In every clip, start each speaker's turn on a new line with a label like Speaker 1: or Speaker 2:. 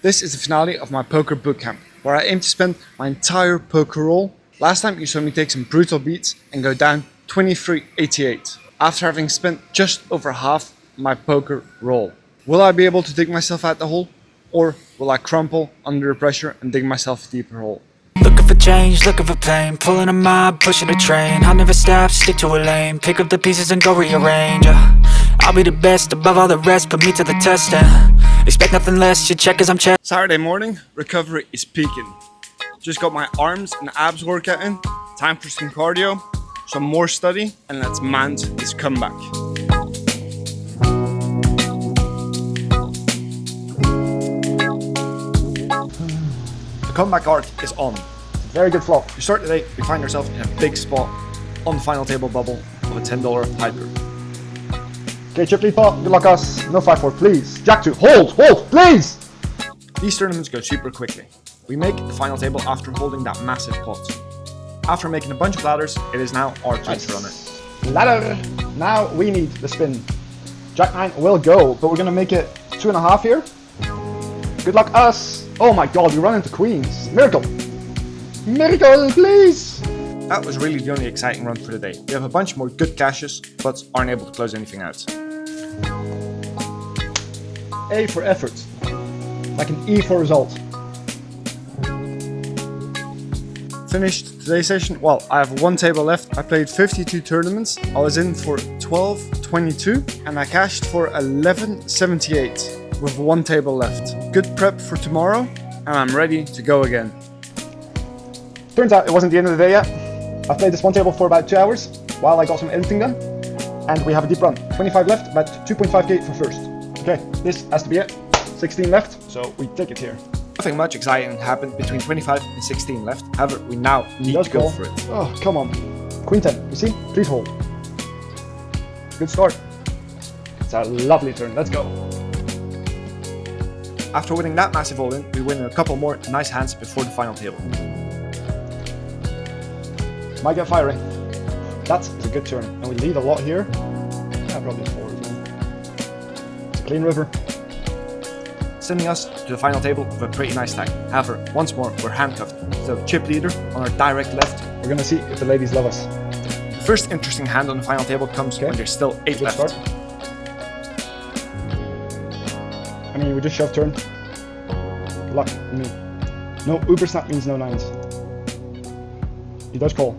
Speaker 1: This is the finale of my poker bootcamp, where I aim to spend my entire poker roll. Last time you saw me take some brutal beats and go down 23.88 after having spent just over half my poker roll. Will I be able to dig myself out the hole, or will I crumple under the pressure and dig myself a deeper hole?
Speaker 2: Looking for change, looking for pain, pulling a mob, pushing a train. I'll never stop, stick to a lane, pick up the pieces and go rearrange. I'll be the best above all the rest, put me to the test and expect nothing less, you check as I'm check.
Speaker 1: Saturday morning, recovery is peaking. Just got my arms and abs workout in, time for some cardio, some more study, and let's mount this comeback. The comeback arc is on. Very good flop. To start today, we find ourselves in a big spot on the final table bubble of a $10 hyper.
Speaker 3: Okay, chip lead pot, good luck us. No 5-4, please. Jack 2, hold, please!
Speaker 1: These tournaments go super quickly. We make the final table after holding that massive pot. After making a bunch of ladders, it is now our turn to run it.
Speaker 3: Ladder! Now we need the spin. Jack 9 will go, but we're gonna make it 2.5 here. Good luck us! Oh my god, we run into queens. Miracle! Miracle, please!
Speaker 1: That was really the only exciting run for the day. We have a bunch more good cashes, but aren't able to close anything out.
Speaker 3: A for effort. Like an E for result.
Speaker 1: Finished today's session. Well, I have one table left. I played 52 tournaments. I was in for 12.22 and I cashed for 11.78 with one table left. Good prep for tomorrow and I'm ready to go again.
Speaker 3: Turns out it wasn't the end of the day yet. I've played this one table for about 2 hours while I got some editing done. And we have a deep run. 25 left, about 2.5 gate for first. Okay, this has to be it. 16 left, so we take it here.
Speaker 1: Nothing much exciting happened between 25 and 16 left. However, we now need to go for it.
Speaker 3: Oh, come on. Queen 10, you see? Please hold. Good start. It's a lovely turn, let's go.
Speaker 1: After winning that massive all-in, we win a couple more nice hands before the final table.
Speaker 3: Might get firing. That's a good turn, and we lead a lot here. Yeah, probably 4 as well. It's a clean river.
Speaker 1: Sending us to the final table with a pretty nice stack. However, once more, we're handcuffed to the chip leader on our direct left.
Speaker 3: We're gonna see if the ladies love us.
Speaker 1: The first interesting hand on the final table comes when there's still 8 left.
Speaker 3: Start. I mean, we just shove turn. Good luck. No, Uber snap means no 9s. He does call.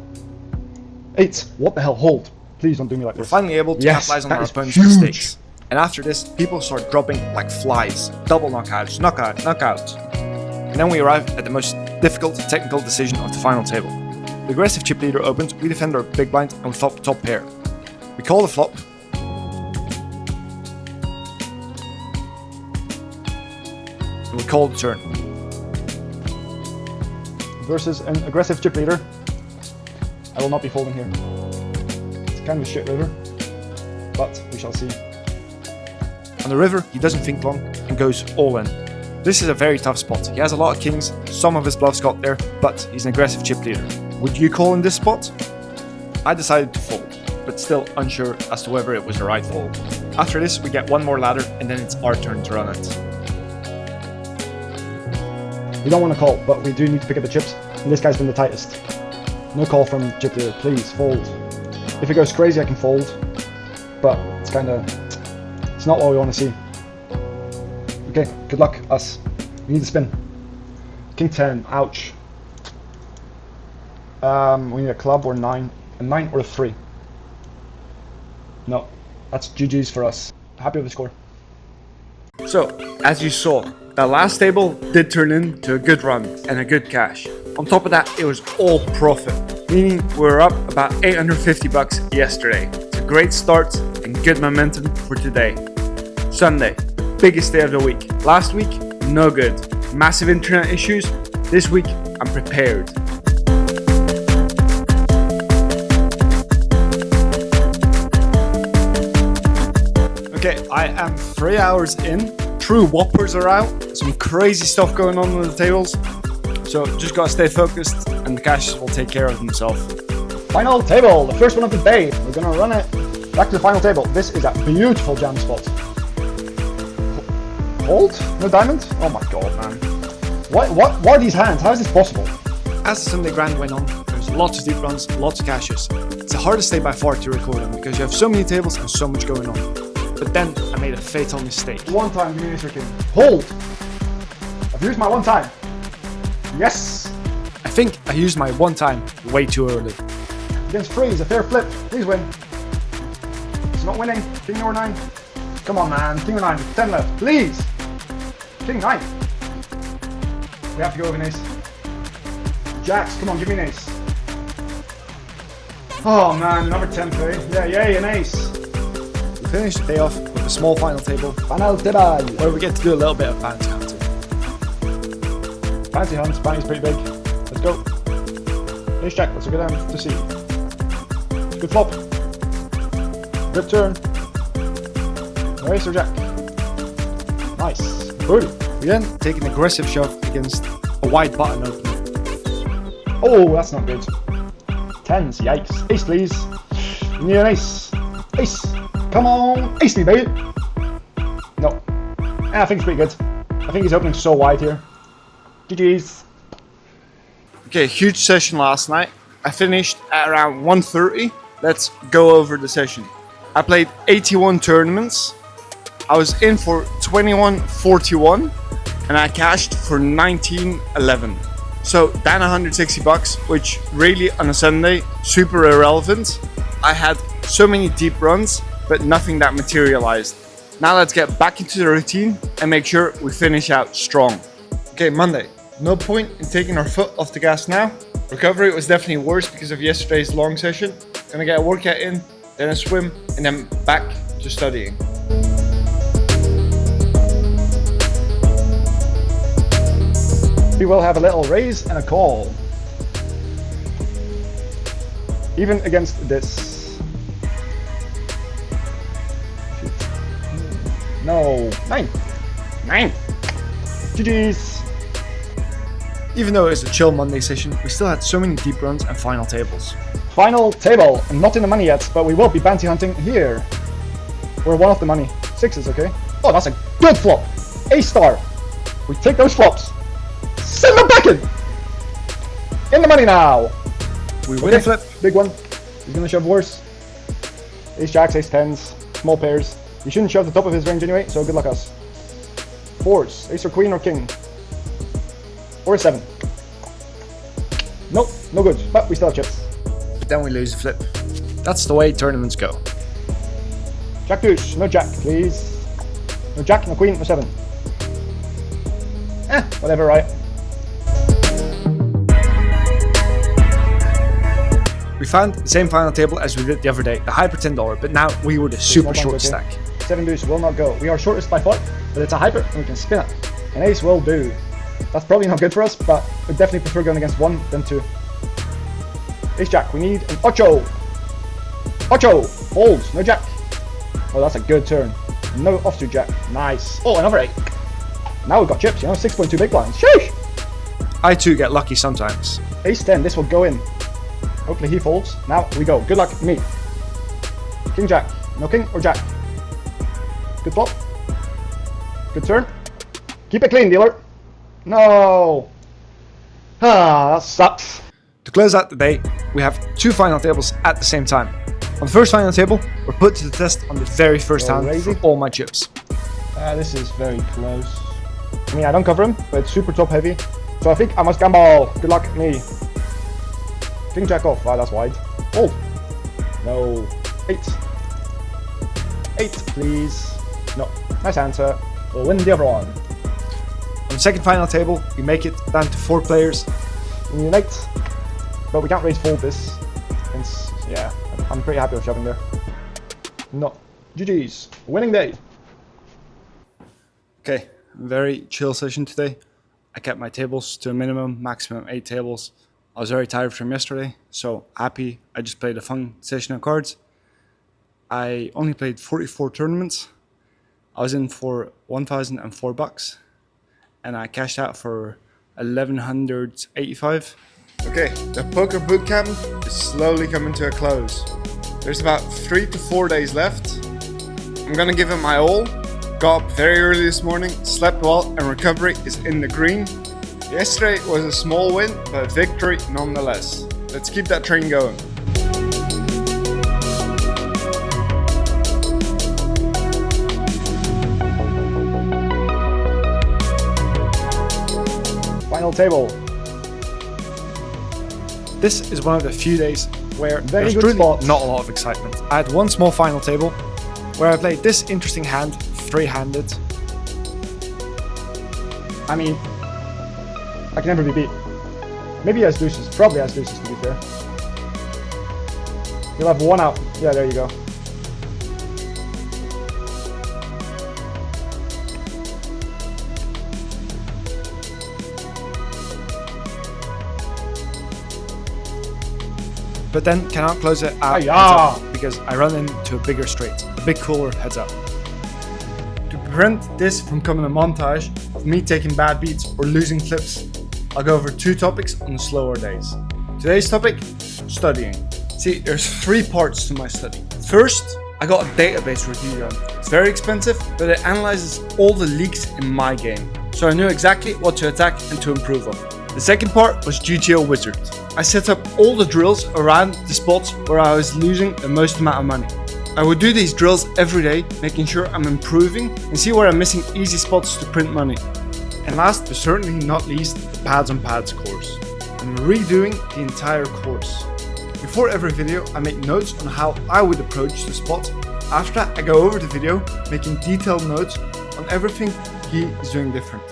Speaker 3: 8. What the hell? Hold. Please don't do me like
Speaker 1: We're
Speaker 3: this.
Speaker 1: finally able to capitalize on our opponent's mistakes. And after this, people start dropping like flies. Double knockouts, knockout, knockout. And then we arrive at the most difficult technical decision of the final table. The aggressive chip leader opens, we defend our big blind, and we flop the top pair. We call the flop. And we call the turn.
Speaker 3: Versus an aggressive chip leader. I will not be folding here. It's kind of a shit river, but we shall see.
Speaker 1: On the river, he doesn't think long and goes all in. This is a very tough spot. He has a lot of kings, some of his bluffs got there, but he's an aggressive chip leader. Would you call in this spot? I decided to fold, but still unsure as to whether it was the right fold. After this, we get one more ladder and then it's our turn to run it.
Speaker 3: We don't want to call, but we do need to pick up the chips, and this guy's been the tightest. No call from chip leader, please fold. If it goes crazy, I can fold, but it's it's not what we want to see. Okay, good luck, us. We need to spin. King 10, ouch. We need a club or 9. A 9 or a 3. No, that's GG's for us. Happy with the score.
Speaker 1: So, as you saw, that last table did turn into a good run and a good cash. On top of that, it was all profit, meaning we were up about 850 bucks yesterday. It's a great start and good momentum for today. Sunday, biggest day of the week. Last week, no good. Massive internet issues. This week, I'm prepared. Okay, I am 3 hours in. True whoppers are out. Some crazy stuff going on the tables. So just gotta stay focused and the cashes will take care of themselves.
Speaker 3: Final table, the first one of the day. We're gonna run it back to the final table. This is a beautiful jam spot. Fold? No diamond? Oh my god, man. What are these hands? How is this possible?
Speaker 1: As the Sunday grind went on, there's lots of deep runs, lots of cashes. It's the hardest day by far to record them because you have so many tables and so much going on. But then I made a fatal mistake.
Speaker 3: One time, give me this, King. Hold! I've used my one time. Yes!
Speaker 1: I think I used my one time way too early.
Speaker 3: Against freeze, a fair flip. Please win. It's not winning. King or 9. Come on, man. King or 9. 10 left. Please! King 9. We have to go with an ace. Jacks, come on, give me an ace. Oh man, another 10 play. Yeah, yay, an ace.
Speaker 1: We finished the day off with a small final table
Speaker 3: Final table.
Speaker 1: where we get to do a little bit of bounty hunting.
Speaker 3: Fancy hunts, bounty's pretty big. Let's go. Ace jack, that's a good hand to see. Good flop. Good turn. No ace or jack. Nice. Booty.
Speaker 1: We then take an aggressive shove against a wide button opener.
Speaker 3: Oh, that's not good. 10s, yikes. Ace, please. You need an ace. Ace. Come on. Ace me, baby. No. I think it's pretty good. I think he's opening so wide here. GG's.
Speaker 1: Okay, huge session last night. I finished at around 1:30. Let's go over the session. I played 81 tournaments. I was in for 21.41 and I cashed for 19.11. So down 160 bucks, which really on a Sunday, super irrelevant. I had so many deep runs, but nothing that materialized. Now let's get back into the routine and make sure we finish out strong. Okay, Monday. No point in taking our foot off the gas now. Recovery was definitely worse because of yesterday's long session. Gonna get a workout in, then a swim, and then back to studying.
Speaker 3: We will have a little raise and a call. Even against this. No. 9. 9. GG's.
Speaker 1: Even though it was a chill Monday session, we still had so many deep runs and final tables.
Speaker 3: Final table. Not in the money yet, but we will be bounty hunting here. We're one of the money. 6s, okay? Oh, that's a good flop. A star. We take those flops. Send them back in the money now.
Speaker 1: We win a flip.
Speaker 3: Big one. He's gonna shove worse. Ace jacks, ace 10s, small pairs. You shouldn't shove the top of his range anyway, so good luck us. 4s, ace or queen or king. Or a 7. Nope, no good, but we still have chips.
Speaker 1: But then we lose the flip. That's the way tournaments go.
Speaker 3: Jack deuce, no jack, please. No jack, no queen, no 7. Whatever, right?
Speaker 1: We found the same final table as we did the other day, the hyper $10, but now we were the super short stack.
Speaker 3: 7 deuce will not go. We are shortest by far, but it's a hyper and we can spin it. An ace will do. That's probably not good for us, but we definitely prefer going against 1 than 2. Ace jack, we need an ocho. Ocho, folds, no jack. Oh, that's a good turn. No offsuit jack, nice. Oh, another 8. Now we've got chips, you know, 6.2 big blinds. Sheesh!
Speaker 1: I too get lucky sometimes.
Speaker 3: Ace 10, this will go in. Hopefully he folds. Now we go. Good luck, me. King jack. No king or jack. Good flop. Good turn. Keep it clean, dealer. No. Ah, that sucks.
Speaker 1: To close out the day, we have 2 final tables at the same time. On the first final table, we're put to the test on the very first hand
Speaker 3: Crazy.
Speaker 1: for all my chips.
Speaker 3: This is very close. I mean, I don't cover him, but it's super top heavy. So I think I must gamble. Good luck, me. King jack off. Wow, that's wide. Hold. No. 8. 8, please. No. Nice answer. We'll win the other one.
Speaker 1: On the second final table, we make it down to 4 players.
Speaker 3: We need an 8. But we can't raise fold this. Hence, yeah, I'm pretty happy with shoving there. No. GG's. Winning day.
Speaker 1: Okay, very chill session today. I kept my tables to a minimum, maximum 8 tables. I was very tired from yesterday, so happy I just played a fun session of cards. I only played 44 tournaments. I was in for 1,004 bucks, and I cashed out for 1,185. Okay, the poker bootcamp is slowly coming to a close. There's about 3 to 4 days left. I'm gonna give it my all, Got up very early this morning, slept well, and recovery is in the green. Yesterday was a small win, but a victory nonetheless. Let's keep that train going.
Speaker 3: Final table.
Speaker 4: This is one of the few days where
Speaker 3: Very
Speaker 4: there's
Speaker 3: good
Speaker 4: really
Speaker 3: spots.
Speaker 4: not a lot of excitement. I had one small final table where I played this interesting hand, three-handed.
Speaker 3: I mean, I can never be beat. Maybe he has deuces. Probably has deuces, to be fair. You'll have one out. Yeah, there you go.
Speaker 4: But then cannot close it out
Speaker 3: Hi-ya!
Speaker 4: heads up because I run into a bigger straight, a big cooler heads up. To prevent this from becoming a montage of me taking bad beats or losing flips, I'll go over two topics on the slower days. Today's topic, studying. See, there's three parts to my study. First, I got a database review done. It's very expensive, but it analyzes all the leaks in my game, so I knew exactly what to attack and to improve on. The second part was GTO Wizard. I set up all the drills around the spots where I was losing the most amount of money. I would do these drills every day, making sure I'm improving and see where I'm missing easy spots to print money. And last but certainly not least, the Pads on Pads course. I'm redoing the entire course. Before every video, I make notes on how I would approach the spot. After that, I go over the video, making detailed notes on everything he is doing different.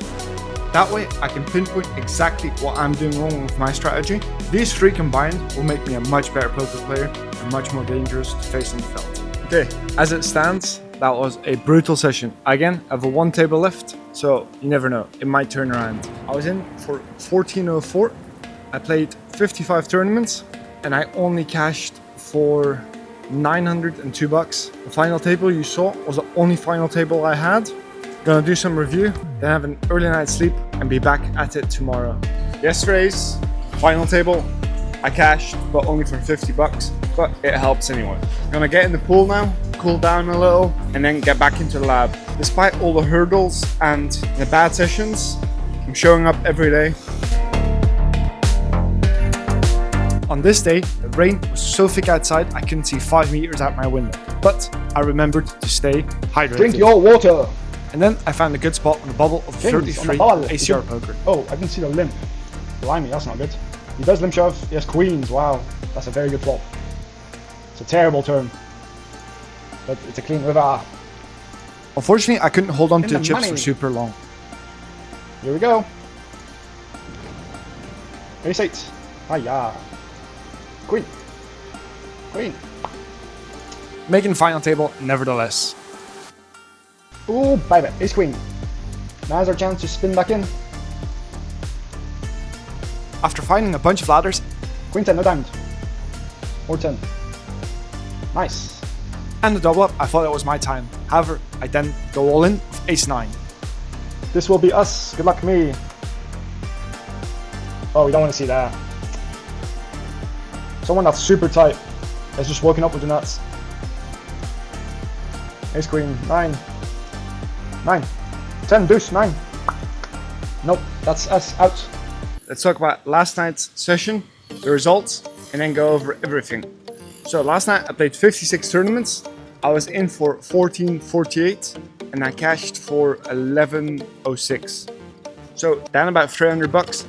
Speaker 4: That way, I can pinpoint exactly what I'm doing wrong with my strategy. These three combined will make me a much better poker player and much more dangerous to face on the felt. Okay, as it stands, that was a brutal session. Again, I have a one table left, so you never know, it might turn around. I was in for 1404. I played 55 tournaments and I only cashed for 902 bucks. The final table you saw was the only final table I had. Gonna do some review, then have an early night's sleep and be back at it tomorrow.
Speaker 1: Yesterday's final table, I cashed, but only for 50 bucks, but it helps anyway. I'm gonna get in the pool now, cool down a little, and then get back into the lab. Despite all the hurdles and the bad sessions, I'm showing up every day.
Speaker 4: On this day, the rain was so thick outside I couldn't see 5 meters out my window, but I remembered to stay hydrated.
Speaker 3: Drink your water.
Speaker 4: And then I found a good spot on the bubble of
Speaker 3: Kings on the
Speaker 4: 33
Speaker 3: bubble.
Speaker 4: ACR poker.
Speaker 3: Oh, I didn't see the limp. Blimey, that's not good. He does limp shove. He has queens. Wow, that's a very good flop. It's a terrible turn, but it's a clean river.
Speaker 4: Unfortunately, I couldn't hold on to
Speaker 3: the
Speaker 4: the chips
Speaker 3: money.
Speaker 4: for super long.
Speaker 3: Here we go. Ace 8. Hiya. Queen. Queen.
Speaker 4: Making the final table, nevertheless.
Speaker 3: Ooh, bye-bye. Ace queen. Now's our chance to spin back in.
Speaker 4: After finding a bunch of ladders
Speaker 3: Queen 10, no diamond. Or 10. Nice.
Speaker 4: and the double up, I thought it was my time. However, I then go all in with ace 9.
Speaker 3: This will be us. Good luck, me. Oh, we don't want to see that. Someone that's super tight has just woken up with the nuts. Ace queen, 9. 9. 10, deuce, 9. Nope, that's us out.
Speaker 1: Let's talk about last night's session, the results, and then go over everything. So last night I played 56 tournaments. I was in for 1448 and I cashed for 1106. So down about 300 bucks.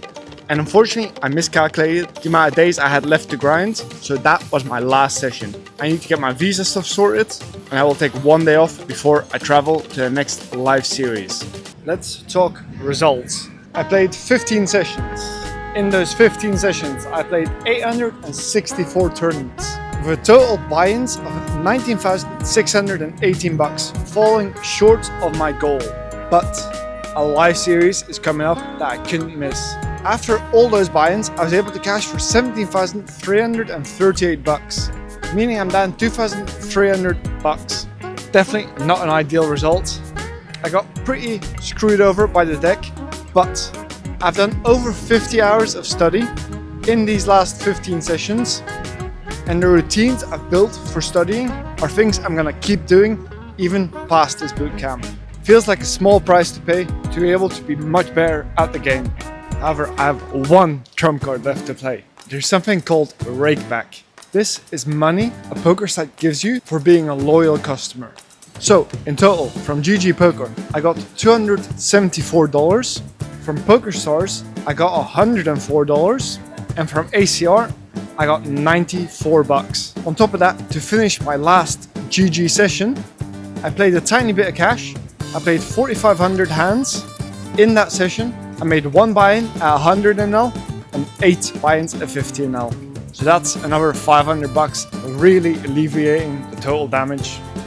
Speaker 1: And unfortunately, I miscalculated the amount of days I had left to grind. So that was my last session. I need to get my visa stuff sorted and I will take one day off before I travel to the next live series. Let's talk results. I played 15 sessions. In those 15 sessions, I played 864 tournaments with a total buy-ins of 19,618 bucks, falling short of my goal. But a live series is coming up that I couldn't miss. After all those buy-ins, I was able to cash for 17,338 bucks, meaning I'm down 2,300 bucks. Definitely not an ideal result. I got pretty screwed over by the deck, but I've done over 50 hours of study in these last 15 sessions, and the routines I've built for studying are things I'm gonna keep doing even past this bootcamp.
Speaker 4: Feels like a small price to pay to be able to be much better at the game. However, I have one trump card left to play. There's something called Rakeback. This is money a poker site gives you for being a loyal customer. So, in total, from GG Poker, I got $274. From PokerStars, I got $104. And from ACR, I got 94 bucks. On top of that, to finish my last GG session, I played a tiny bit of cash. I played 4,500 hands. In that session, I made one buy-in at 100 ml and 8 buy-ins at 50 ml. So that's another 500 bucks, really alleviating the total damage.